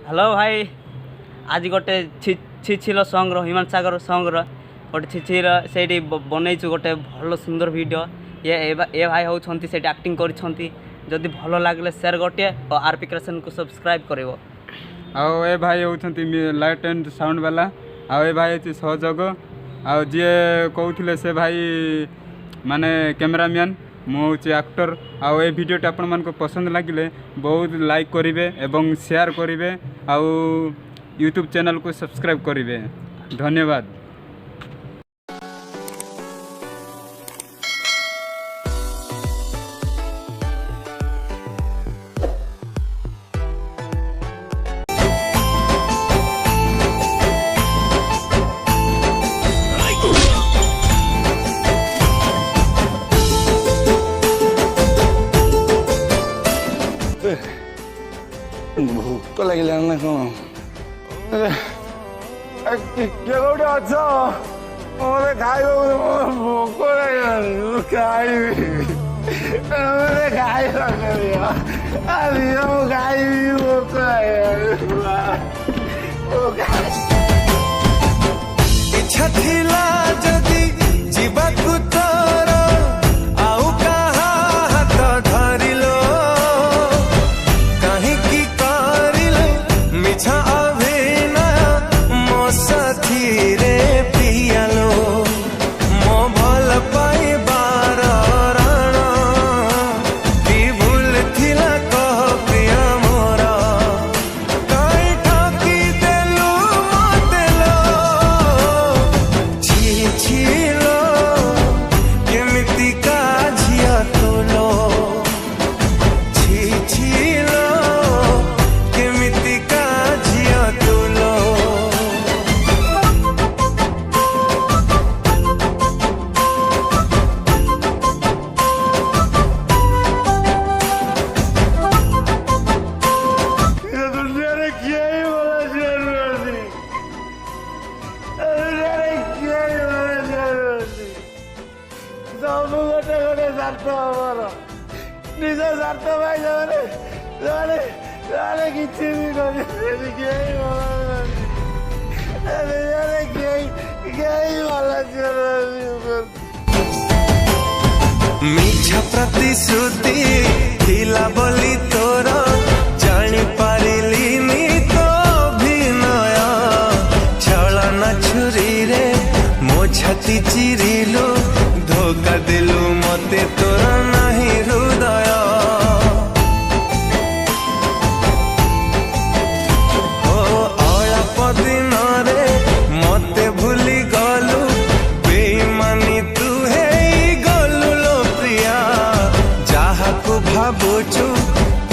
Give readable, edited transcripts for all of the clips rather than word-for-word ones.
Hello भाई आज गोटे छिछिल सॉन्ग हिमांशु सागर सॉन्ग गोटे छिछिल से बनईचु गोटे भल सुंदर वीडियो ये भाई होती से एक्टिंग करी भल लगे शेयर गोटे और आरपी क्रिएशन को सब्सक्राइब कर भाई होती लाइट एंड साउंड वाला आउ भाई होती सहयोग आउ जी कहते से भाई माने कैमरामैन मुझे एक्टर आउ ए भिडियोटा आपण मन को पसंद लगे बहुत लाइक करेंगे एवं शेयर करेंगे आउ यूट्यूब चैनल को सब्सक्राइब करेंगे। धन्यवाद। भूख लगे ना कौन किए गोटे अच मत खाई भोक लगे खाई भोक इच्छा थिला जदि जीवाकु तोर आउ कहा हाथ धरिलो काहीकि करिलो मिछा अभिनय मो साथी रे पियालो मो भल पाइबार रण कि भूल थिला कह प्रिय मोर काई ठाकी देलु मते लो छिलो केमिति का झिया तोलो छिलो केमिति का झिया तोलो दुनिया ने किया ही बोला जरूरी दुनिया ने किया ही बोला जरूरी सब गोटे गोटे स्वार्थ हमार निज स्वार्थ भाई जाने किसी भी कर किया ही बोला दुनिया ने किया ही बोला जरूरी मिछा प्रतिश्रुति थिला बोली तोर जानी पारिलिनी तो अभिनय छलना छुरी रे मो छाती चिरिलु धोखा देलु मते तोर नाही हृदय ओ अल्प दिन रे मते भूली गलु बेईमानी तू हे गलु लो प्रिया जाहाकू भाबुछु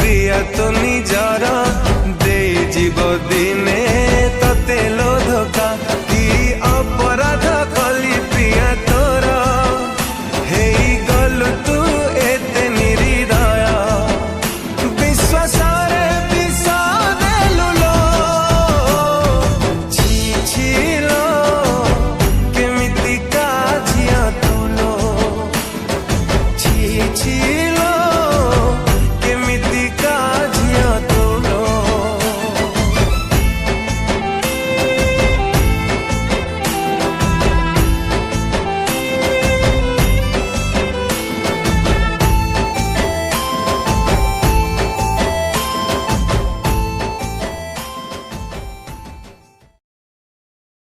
प्रिया तो निजर दे जीव दिने